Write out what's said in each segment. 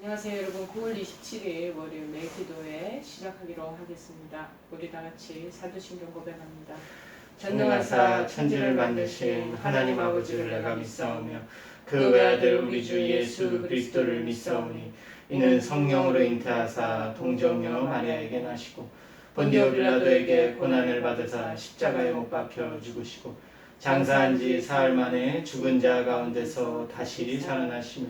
안녕하세요 여러분. 9월 27일 월요일 매기도회 시작하기로 하겠습니다. 우리 다같이 사도신경 고백합니다. 전능하사 천지를 만드신 하나님 아버지를 내가 믿사오며 그 외아들 우리 주 예수 그리스도를 믿사오니 이는 성령으로 잉태하사 동정녀 마리아에게 나시고 본디오 빌라도에게 고난을 받으사 십자가에 못 박혀 죽으시고 장사한 지 사흘 만에 죽은 자 가운데서 다시 살아나시며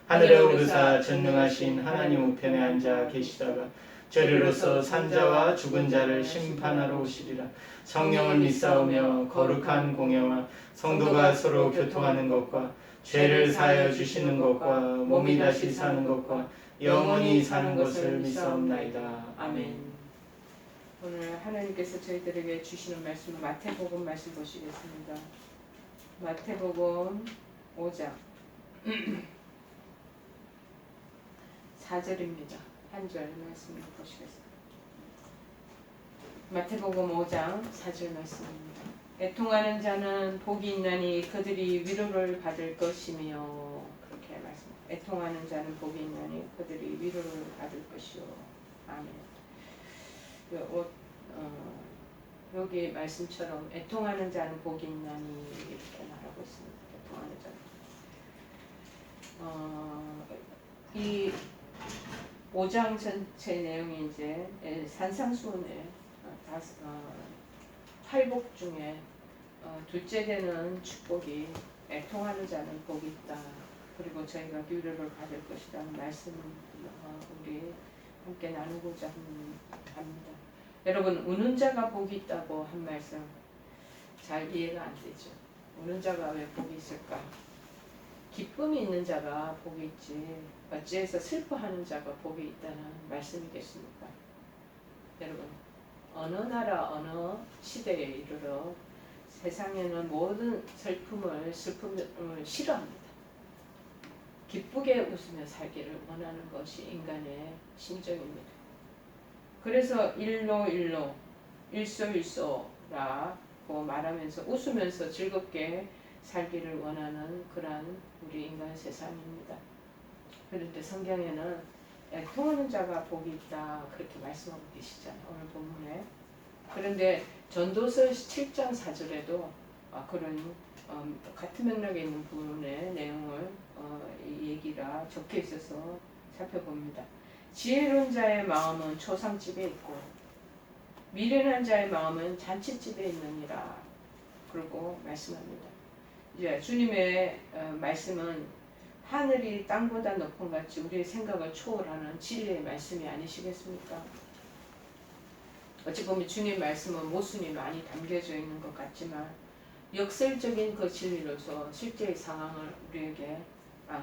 하늘에 오르사 전능하신 하나님 우편에 앉아 계시다가 저리로서 산자와 죽은 자를 심판하러 오시리라. 성령을 믿사오며 거룩한 공예와 성도가 서로 교통하는 것과 죄를 사하여 주시는 것과 몸이 다시 사는 것과 영원히 사는 것을 믿사옵나이다. 아멘. 오늘 하나님께서 저희들에게 주시는 말씀은 마태복음 말씀 보시겠습니다. 마태복음 5장 4절입니다. 한 절 말씀을 보시겠습니다. 마태복음 5장 4절 말씀입니다. 애통하는 자는 복이 있나니 그들이 위로를 받을 것이며, 그렇게 말씀합니다. 애통하는 자는 복이 있나니 그들이 위로를 받을 것이요. 아멘. 여기 말씀처럼 애통하는 자는 복이 있나니 이렇게 말하고 있습니다. 애통하는 자는. 이 5장 전체 내용이 이제 산상수훈의 팔복 중에 둘째 되는 축복이 애통하는 자는 복이 있다. 그리고 저희가 위로를 받을 것이라는 말씀을 우리 함께 나누고자 합니다. 여러분, 우는 자가 복이 있다고 한 말씀 잘 이해가 안 되죠. 우는 자가 왜 복이 있을까? 기쁨이 있는 자가 복이 있지 어찌해서 슬퍼하는 자가 복이 있다는 말씀이겠습니까? 여러분, 어느 나라 어느 시대에 이르러 세상에는 모든 슬픔을 싫어합니다. 기쁘게 웃으며 살기를 원하는 것이 인간의 심정입니다. 그래서 일소라고 말하면서 웃으면서 즐겁게 살기를 원하는 그러한 우리 인간 세상입니다. 그런데 성경에는 애통하는 자가 복이 있다 그렇게 말씀하고 계시잖아요. 오늘 본문에. 그런데 전도서 7장 4절에도 그런 같은 맥락에 있는 부분의 내용을 이 얘기가 적혀 있어서 살펴봅니다. 지혜로운 자의 마음은 초상집에 있고 미련한 자의 마음은 잔치집에 있느니라. 그러고 말씀합니다. 이제 주님의 말씀은 하늘이 땅보다 높은 같이 우리의 생각을 초월하는 진리의 말씀이 아니시겠습니까? 어찌 보면 주님의 말씀은 모순이 많이 담겨져 있는 것 같지만 역설적인 그 진리로서 실제의 상황을 우리에게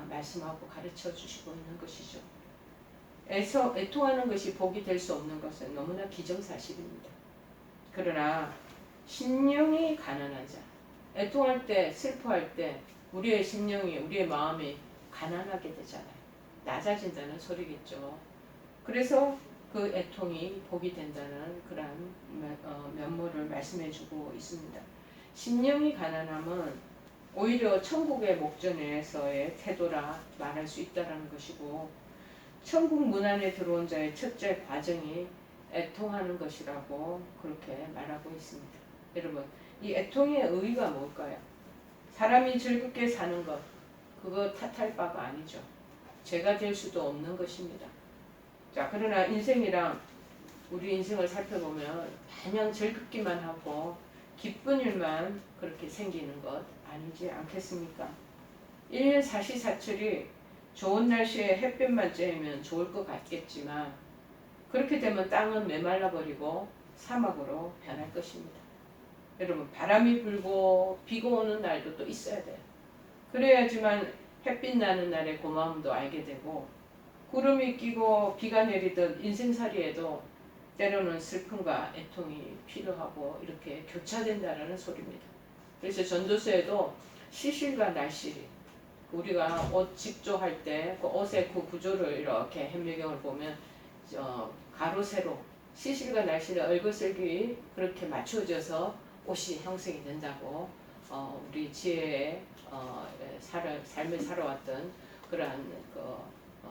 말씀하고 가르쳐 주시고 있는 것이죠. 애통하는 것이 복이 될 수 없는 것은 너무나 기정사실입니다. 그러나 심령이 가난한 자, 애통할 때, 슬퍼할 때 우리의 심령이, 우리의 마음이 가난하게 되잖아요. 낮아진다는 소리겠죠. 그래서 그 애통이 복이 된다는 그런 면모를 말씀해주고 있습니다. 심령이 가난함은 오히려 천국의 목전에서의 태도라 말할 수 있다는 것이고, 천국 문 안에 들어온 자의 첫째 과정이 애통하는 것이라고 그렇게 말하고 있습니다. 여러분, 이 애통의 의의가 뭘까요? 사람이 즐겁게 사는 것, 그거 탓할 바가 아니죠. 죄가 될 수도 없는 것입니다. 자, 그러나 인생이랑 우리 인생을 살펴보면 마냥 즐겁기만 하고 기쁜 일만 그렇게 생기는 것 아니지 않겠습니까? 1년 사시사철이 좋은 날씨에 햇볕만 쬐면 좋을 것 같겠지만 그렇게 되면 땅은 메말라버리고 사막으로 변할 것입니다. 여러분, 바람이 불고 비가 오는 날도 또 있어야 돼요. 그래야지만 햇빛 나는 날의 고마움도 알게 되고, 구름이 끼고 비가 내리던 인생살이에도 때로는 슬픔과 애통이 필요하고 이렇게 교차된다는 소리입니다. 그래서 전도서에도 시실과 날실이, 우리가 옷 직조할 때 그 옷의 그 구조를 이렇게 현미경을 보면 가로 세로 시실과 날실의 얼거슬기 그렇게 맞춰져서 옷이 형성이 된다고 우리 지혜의 삶을 살아왔던 그러한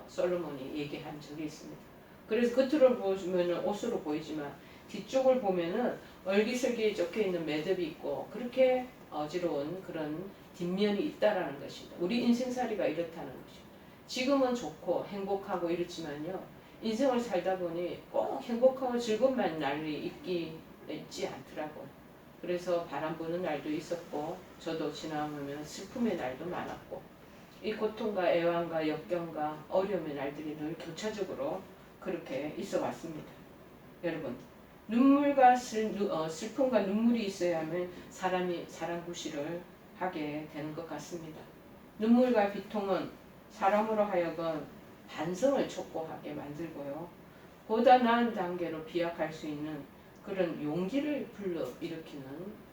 솔로몬이 얘기한 적이 있습니다. 그래서 겉으로 보시면 옷으로 보이지만 뒤쪽을 보면은 얼기설기에 적혀있는 매듭이 있고 그렇게 어지러운 그런 뒷면이 있다라는 것입니다. 우리 인생살이가 이렇다는 것입니다. 지금은 좋고 행복하고 이렇지만요. 인생을 살다 보니 꼭 행복하고 즐거운 날이 있지 않더라고요. 그래서 바람 부는 날도 있었고 저도 지나보면 슬픔의 날도 많았고 이 고통과 애환과 역경과 어려움의 날들이 늘 교차적으로 그렇게 있어 왔습니다. 여러분 눈물과 슬픔과 눈물이 있어야만 사람이 사람 구실을 하게 되는 것 같습니다. 눈물과 비통은 사람으로 하여금 반성을 촉구하게 만들고요. 보다 나은 단계로 비약할 수 있는 그런 용기를 불러일으키는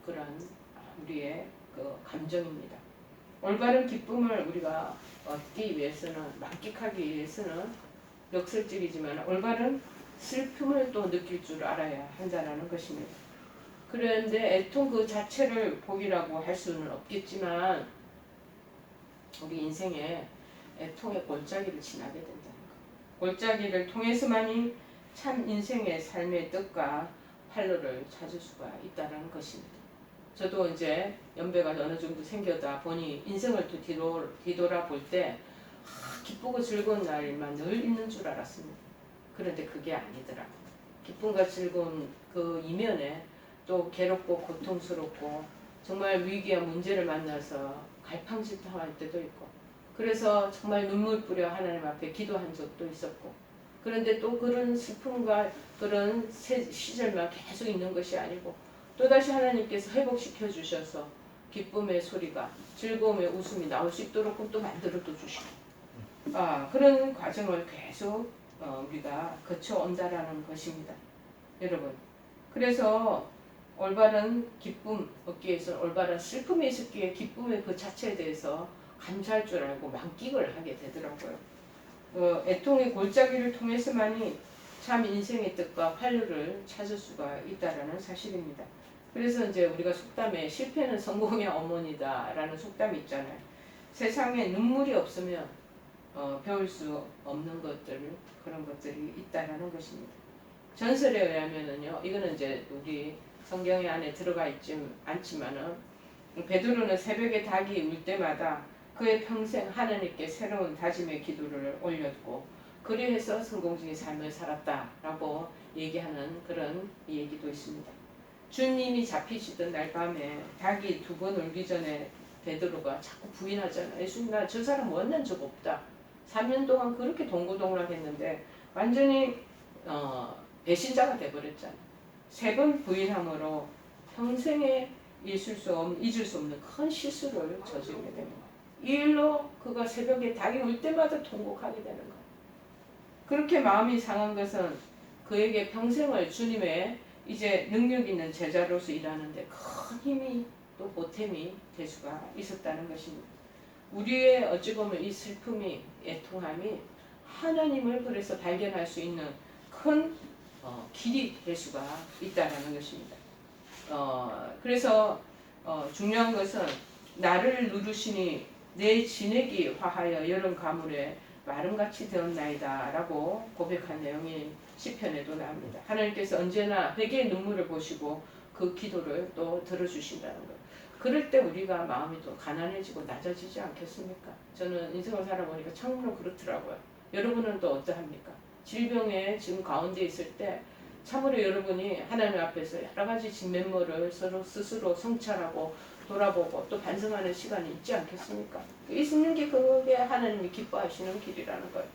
그런 우리의 그 감정입니다. 올바른 기쁨을 우리가 얻기 위해서는 만끽하기 위해서는 역설적이지만 올바른 슬픔을 또 느낄 줄 알아야 한다는 것입니다. 그런데 애통 그 자체를 복이라고 할 수는 없겠지만 우리 인생에 애통의 골짜기를 지나게 된다는 것. 골짜기를 통해서만이 참 인생의 삶의 뜻과 활로를 찾을 수가 있다는 것입니다. 저도 이제 연배가 어느 정도 생겨다 보니 인생을 또 뒤돌아볼 때 기쁘고 즐거운 날만 늘 있는 줄 알았습니다. 그런데 그게 아니더라고요. 기쁨과 즐거운 그 이면에 또 괴롭고 고통스럽고 정말 위기와 문제를 만나서 갈팡질팡할 때도 있고 그래서 정말 눈물 뿌려 하나님 앞에 기도한 적도 있었고 그런데 또 그런 슬픔과 그런 시절만 계속 있는 것이 아니고 또다시 하나님께서 회복시켜 주셔서 기쁨의 소리가 즐거움의 웃음이 나올 수 있도록 또 만들어도 주시고 그런 과정을 계속 우리가 거쳐온다라는 것입니다. 여러분 그래서 올바른 기쁨 얻기 위해서 올바른 슬픔이 있었기에 기쁨의 그 자체에 대해서 감사할 줄 알고 만끽을 하게 되더라고요. 애통의 골짜기를 통해서만이 참 인생의 뜻과 활로를 찾을 수가 있다라는 사실입니다. 그래서 이제 우리가 속담에 실패는 성공의 어머니다라는 속담이 있잖아요. 세상에 눈물이 없으면 배울 수 없는 것들 그런 것들이 있다라는 것입니다. 전설에 의하면은요, 이거는 이제 우리 성경에 안에 들어가 있지 않지만은 베드로는 새벽에 닭이 울 때마다 그의 평생 하나님께 새로운 다짐의 기도를 올렸고 그리해서 성공적인 삶을 살았다라고 얘기하는 그런 얘기도 있습니다. 주님이 잡히시던 날 밤에 닭이 2번 울기 전에 베드로가 자꾸 부인하잖아요. 예수님 나 저 사람 원한 적 없다. 3년 동안 그렇게 동고동락했는데 완전히 배신자가 돼버렸잖아요. 3번 부인함으로 평생에 잊을 수 없는 큰 실수를 저지르게 됩니다. 이 일로 그가 새벽에 닭이 울 때마다 통곡하게 되는 거예요. 그렇게 마음이 상한 것은 그에게 평생을 주님의 이제 능력 있는 제자로서 일하는데 큰 힘이 또 보탬이 될 수가 있었다는 것입니다. 우리의 어찌 보면 이 슬픔이 애통함이 하나님을 그래서 발견할 수 있는 큰 길이 될 수가 있다는 것입니다. 그래서 중요한 것은 나를 누르시니 내 진액이 화하여 여름 가물에 마름같이 되었나이다 라고 고백한 내용이 시편에도 나옵니다. 하나님께서 언제나 회개의 눈물을 보시고 그 기도를 또 들어주신다는 것. 그럴 때 우리가 마음이 또 가난해지고 낮아지지 않겠습니까? 저는 인생을 살아보니까 참으로 그렇더라고요. 여러분은 또 어떠합니까? 질병에 지금 가운데 있을 때 참으로 여러분이 하나님 앞에서 여러 가지 진면모를 서로 스스로 성찰하고 돌아보고 또 반성하는 시간이 있지 않겠습니까? 있는 게 그게 하나님이 기뻐하시는 길이라는 거예요.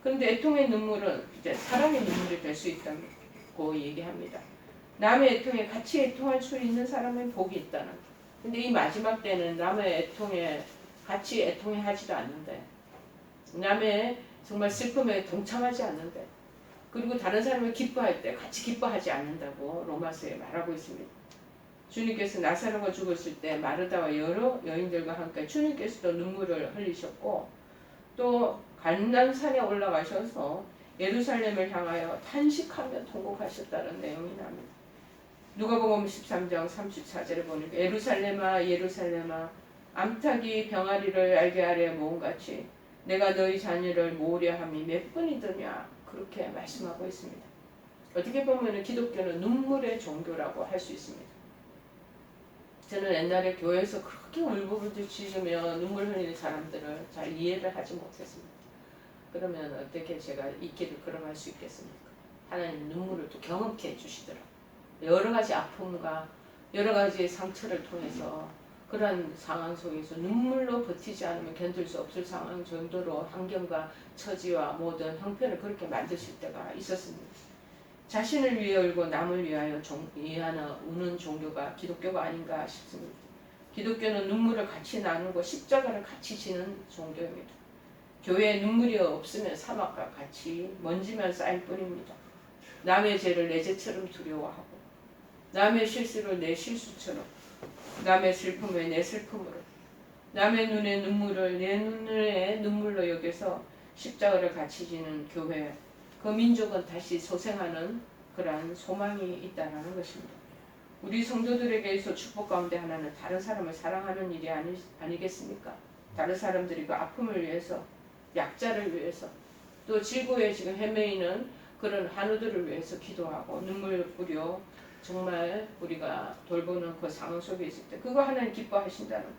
그런데 애통의 눈물은 이제 사랑의 눈물이 될 수 있다고 얘기합니다. 남의 애통에 같이 애통할 수 있는 사람은 복이 있다는 거예요. 근데 이 마지막 때는 남의 애통에 같이 애통해 하지도 않는데 남의 정말 슬픔에 동참하지 않는데 그리고 다른 사람을 기뻐할 때 같이 기뻐하지 않는다고 로마서에 말하고 있습니다. 주님께서 나사로가 죽었을 때 마르다와 여러 여인들과 함께 주님께서도 눈물을 흘리셨고 또 갈림산에 올라가셔서 예루살렘을 향하여 탄식하며 통곡하셨다는 내용이 나옵니다. 누가복음 13장 34절에 보니까 예루살렘아 예루살렘아 암탉이 병아리를 알게 하려 모음같이 내가 너희 자녀를 모으려 함이 몇 번이더냐 그렇게 말씀하고 있습니다. 어떻게 보면 기독교는 눈물의 종교라고 할 수 있습니다. 저는 옛날에 교회에서 그렇게 울부짖으며 짖으며 눈물 흘리는 사람들을 잘 이해를 하지 못했습니다. 그러면 어떻게 제가 이 길을 걸어갈 수 있겠습니까? 하나님 눈물을 또 경험케 해주시더라고요. 여러 가지 아픔과 여러 가지 상처를 통해서 그런 상황 속에서 눈물로 버티지 않으면 견딜 수 없을 상황 정도로 환경과 처지와 모든 형편을 그렇게 만드실 때가 있었습니다. 자신을 위해 울고 남을 위하여 우는 종교가 기독교가 아닌가 싶습니다. 기독교는 눈물을 같이 나누고 십자가를 같이 지는 종교입니다. 교회에 눈물이 없으면 사막과 같이 먼지만 쌓일 뿐입니다. 남의 죄를 내 죄처럼 두려워하고 남의 실수를 내 실수처럼 남의 슬픔을 내 슬픔으로 남의 눈의 눈물을 내 눈의 눈물로 여겨서 십자가를 같이 지는 교회, 그 민족은 다시 소생하는 그러한 소망이 있다는 것입니다. 우리 성도들에게서 축복 가운데 하나는 다른 사람을 사랑하는 일이 아니겠습니까? 다른 사람들이 그 아픔을 위해서, 약자를 위해서, 또 지구에 지금 헤매이는 그런 한우들을 위해서 기도하고 눈물 뿌려 정말 우리가 돌보는 그 상황 속에 있을 때 그거 하나님 기뻐하신다는 거예요.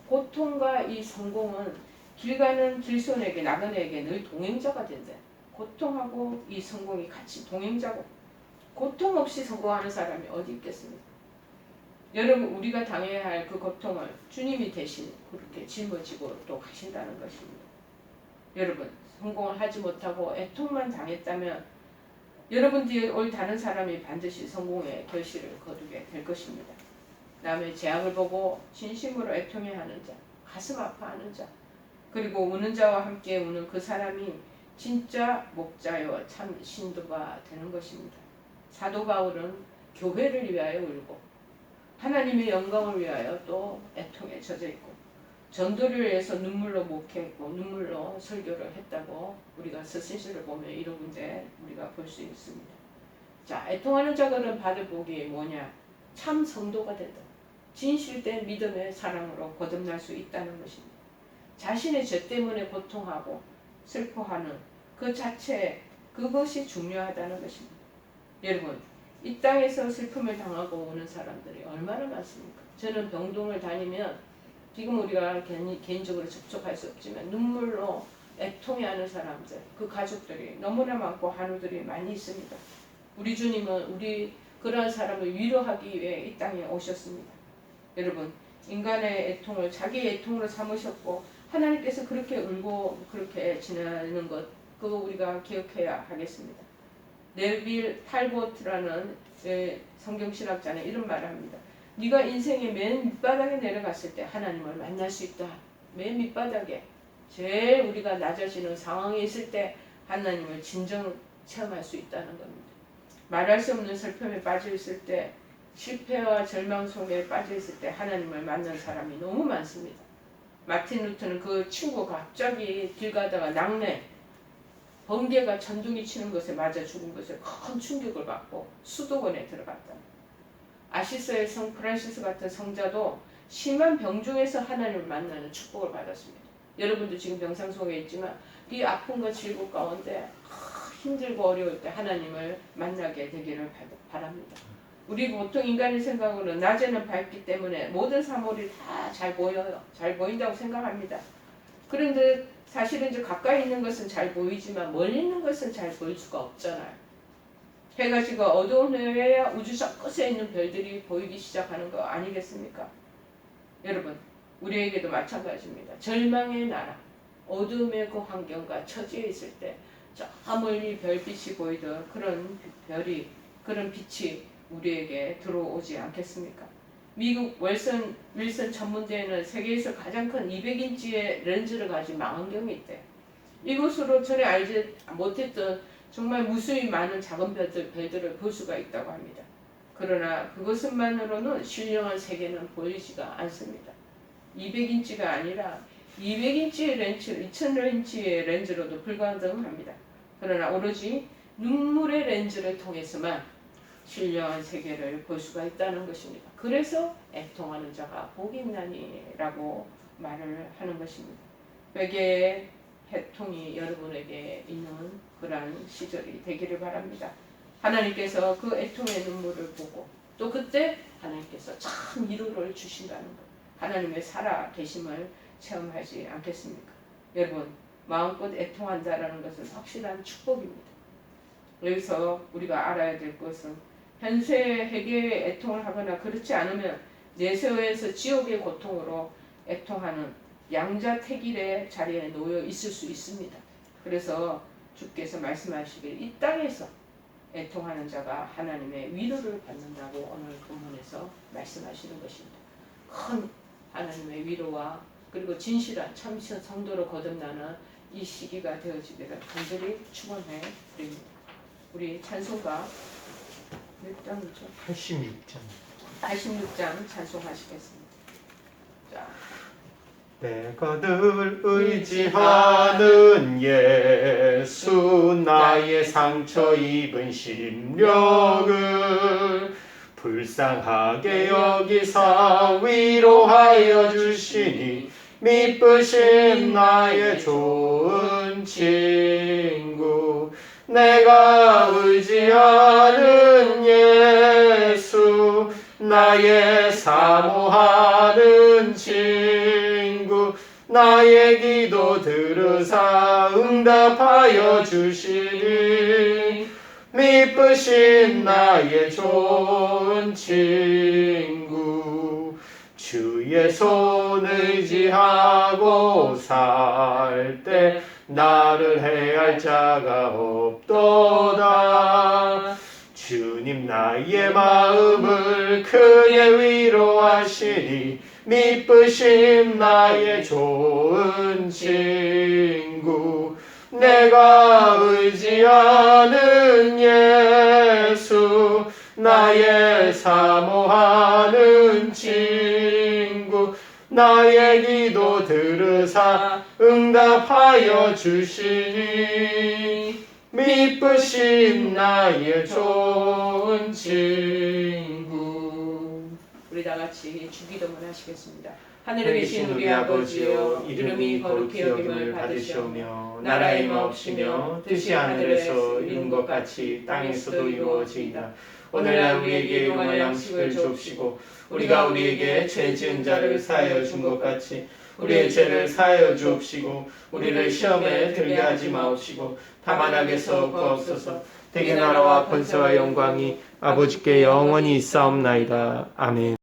고통과 이 성공은 길 가는 길손에게 나그네에게 늘 동행자가 된대. 고통하고 이 성공이 같이 동행자고, 고통 없이 성공하는 사람이 어디 있겠습니까? 여러분, 우리가 당해야 할 그 고통을 주님이 대신 그렇게 짊어지고 또 가신다는 것입니다. 여러분, 성공을 하지 못하고 애통만 당했다면 여러분 뒤에 올 다른 사람이 반드시 성공의 결실을 거두게 될 것입니다. 남의 재앙을 보고 진심으로 애통해하는 자, 가슴 아파하는 자, 그리고 우는 자와 함께 우는 그 사람이 진짜 목자요 참 신도가 되는 것입니다. 사도 바울은 교회를 위하여 울고 하나님의 영광을 위하여 또 애통에 젖어 있고 전도를 위해서 눈물로 목회했고 눈물로 설교를 했다고 우리가 서신서를 보면 이런 문제 우리가 볼 수 있습니다. 자, 애통하는 자들은 받을 복이 뭐냐? 참 성도가 된다. 진실된 믿음의 사랑으로 거듭날 수 있다는 것입니다. 자신의 죄 때문에 고통하고 슬퍼하는 그 자체, 그것이 중요하다는 것입니다. 여러분, 이 땅에서 슬픔을 당하고 오는 사람들이 얼마나 많습니까? 저는 병동을 다니면 지금 우리가 개인적으로 접촉할 수 없지만 눈물로 애통해하는 사람들, 그 가족들이 너무나 많고 한우들이 많이 있습니다. 우리 주님은 우리 그러한 사람을 위로하기 위해 이 땅에 오셨습니다. 여러분, 인간의 애통을 자기의 애통으로 삼으셨고 하나님께서 그렇게 울고 그렇게 지나는 것, 그거 우리가 기억해야 하겠습니다. 네빌 탈보트라는 성경신학자는 이런 말을 합니다. 네가 인생의 맨 밑바닥에 내려갔을 때 하나님을 만날 수 있다. 맨 밑바닥에 제일 우리가 낮아지는 상황에 있을 때 하나님을 진정 체험할 수 있다는 겁니다. 말할 수 없는 슬픔에 빠져 있을 때, 실패와 절망 속에 빠져 있을 때 하나님을 만난 사람이 너무 많습니다. 마틴 루터는 그 친구가 갑자기 길 가다가 낙뢰, 번개가 천둥이 치는 것에 맞아 죽은 것에 큰 충격을 받고 수도원에 들어갔다. 아시스의 성 프란시스 같은 성자도 심한 병 중에서 하나님을 만나는 축복을 받았습니다. 여러분도 지금 병상 속에 있지만 이 아픔과 질곡 가운데 힘들고 어려울 때 하나님을 만나게 되기를 바랍니다. 우리 보통 인간의 생각으로는 낮에는 밝기 때문에 모든 사물이 다 잘 보여요. 잘 보인다고 생각합니다. 그런데 사실은 이제 가까이 있는 것은 잘 보이지만 멀리 있는 것은 잘 보일 수가 없잖아요. 해가 지고 어두운 해에야 우주 저 끝에 있는 별들이 보이기 시작하는 거 아니겠습니까? 여러분, 우리에게도 마찬가지입니다. 절망의 나라, 어둠의 그 환경과 처지에 있을 때 저 멀리 별빛이 보이던 그런 별이, 그런 빛이 우리에게 들어오지 않겠습니까? 미국 윌슨 천문대에는 세계에서 가장 큰 200인치의 렌즈를 가진 망원경이 있대. 이곳으로 전에 알지 못했던 정말 무수히 많은 작은 별들을 볼 수가 있다고 합니다. 그러나 그것만으로는 신령한 세계는 보이지가 않습니다. 200인치가 아니라 200인치의 렌즈, 2000인치의 렌즈로도 불가능합니다. 그러나 오로지 눈물의 렌즈를 통해서만 신령한 세계를 볼 수가 있다는 것입니다. 그래서 애통하는 자가 복이 있나니라고 말을 하는 것입니다. 회개의 해통이 여러분에게 있는 그러한 시절이 되기를 바랍니다. 하나님께서 그 애통의 눈물을 보고 또 그때 하나님께서 참 위로를 주신다는 것, 하나님의 살아 계심을 체험하지 않겠습니까? 여러분, 마음껏 애통한다라는 것은 확실한 축복입니다. 여기서 우리가 알아야 될 것은 현세 회개에 애통을 하거나 그렇지 않으면 내세에서 지옥의 고통으로 애통하는 양자택일의 자리에 놓여 있을 수 있습니다. 그래서 주께서 말씀하시길 이 땅에서 애통하는 자가 하나님의 위로를 받는다고 오늘 본문에서 말씀하시는 것입니다. 큰 하나님의 위로와 그리고 진실한 참 성도로 거듭나는 이 시기가 되어지기를 간절히 축원해 드립니다. 우리 찬송가 몇 장이죠? 86장. 86장 찬송하시겠습니다. 자. 내가 늘 의지하는 예수 나의 상처 입은 심령을 불쌍하게 여기사 위로하여 주시니 미쁘신 나의 좋은 친구 내가 의지하는 예수 나의 사모하는 친구 나의 기도 들으사 응답하여 주시니 미쁘신 나의 좋은 친구 주의 손 의지하고 살 때 나를 해할 자가 없도다 주님 나의 마음을 크게 위로하시니 미쁘신 나의 좋은 친구 내가 의지하는 예수 나의 사모하는 친구 나의 기도 들으사 응답하여 주시니 미쁘신 나의 좋은 친구. 우리 다 같이 주기도문 하시겠습니다. 하늘에 계신 우리 아버지여 이름이 거룩히 여김을 받으시오며 나라의 마옵시며 뜻이 하늘에서 이룬 것 같이 땅에서도 이루어지이다. 오늘날 우리에게 일용할 양식을 주옵시고 우리가 우리에게 죄 지은 자를 사하여 준 것 같이 우리의 죄를 사하여 주옵시고 우리를 시험에 들게 하지 마옵시고 다만 악에서 구하옵소서. 대개 나라와 권세와 영광이 아버지께 영원히 있사옵나이다. 아멘.